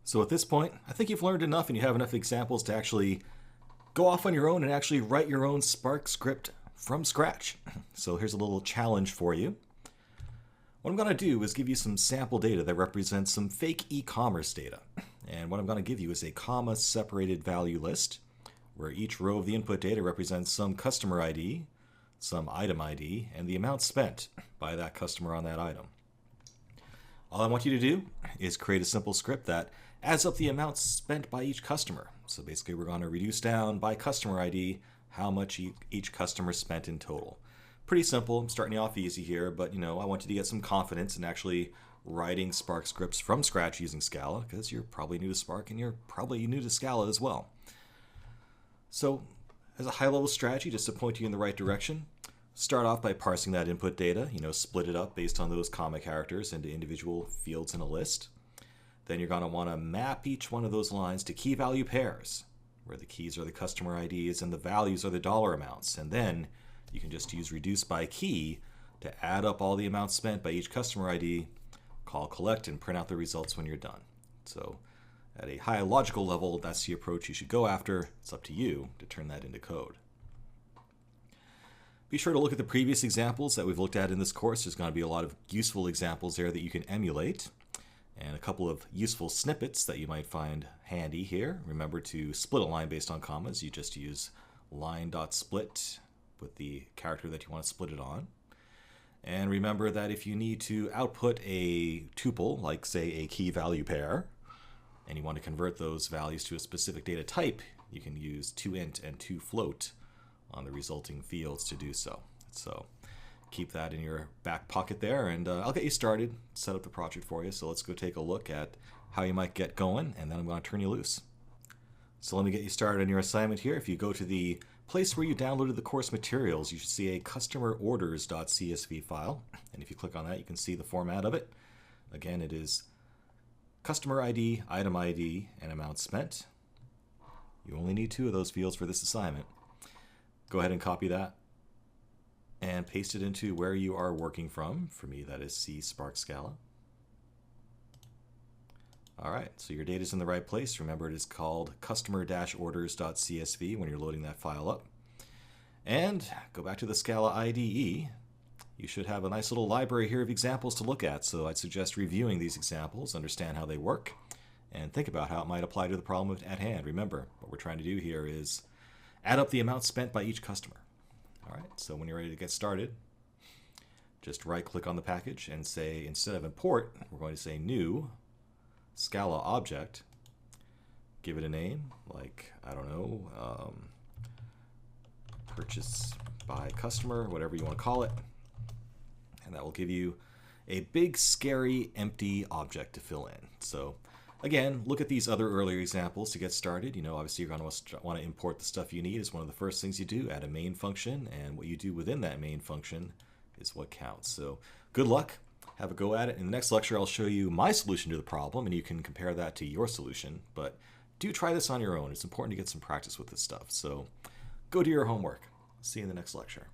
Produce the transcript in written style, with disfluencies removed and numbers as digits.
So at this point, I think you've learned enough and you have enough examples to actually go off on your own and actually write your own Spark script from scratch. So here's a little challenge for you. What I'm going to do is give you some sample data that represents some fake e-commerce data. And what I'm going to give you is a comma-separated value list, where each row of the input data represents some customer ID, some item ID, and the amount spent by that customer on that item. All I want you to do is create a simple script that adds up the amounts spent by each customer. So basically we're going to reduce down by customer ID how much each customer spent in total. Pretty simple. I'm starting you off easy here, but I want you to get some confidence in actually writing Spark scripts from scratch using Scala, because you're probably new to Spark and you're probably new to Scala as well. So as a high-level strategy, just to point you in the right direction, start off by parsing that input data, split it up based on those comma characters into individual fields in a list. Then you're going to want to map each one of those lines to key value pairs, where the keys are the customer IDs and the values are the dollar amounts. And then you can just use reduce by key to add up all the amounts spent by each customer ID, call collect, and print out the results when you're done. So at a high logical level, that's the approach you should go after. It's up to you to turn that into code. Be sure to look at the previous examples that we've looked at in this course. There's going to be a lot of useful examples there that you can emulate, and a couple of useful snippets that you might find handy here. Remember to split a line based on commas. You just use line.split with the character that you want to split it on. And remember that if you need to output a tuple, like say a key value pair, and you want to convert those values to a specific data type, you can use toInt and toFloat on the resulting fields to do so. So keep that in your back pocket there, and I'll get you started, set up the project for you. So let's go take a look at how you might get going, and then I'm going to turn you loose. So let me get you started on your assignment here. If you go to the place where you downloaded the course materials, you should see a customerorders.csv file. And if you click on that, you can see the format of it. Again, it is customer ID, item ID, and amount spent. You only need 2 of those fields for this assignment. Go ahead and copy that and paste it into where you are working from. For me, that is C Spark Scala. All right, so your data is in the right place. Remember, it is called customer-orders.csv when you're loading that file up. And go back to the Scala IDE. You should have a nice little library here of examples to look at. So I'd suggest reviewing these examples, understand how they work, and think about how it might apply to the problem at hand. Remember, what we're trying to do here is add up the amount spent by each customer. All right, so when you're ready to get started, just right-click on the package and say, instead of import, we're going to say new Scala object. Give it a name, like, I don't know, purchase by customer, whatever you want to call it. And that will give you a big, scary, empty object to fill in. So again, look at these other earlier examples to get started. Obviously you're going to want to import the stuff you need. It's one of the first things you do, add a main function, and what you do within that main function is what counts. So good luck. Have a go at it. In the next lecture, I'll show you my solution to the problem, and you can compare that to your solution. But do try this on your own. It's important to get some practice with this stuff. So go do your homework. See you in the next lecture.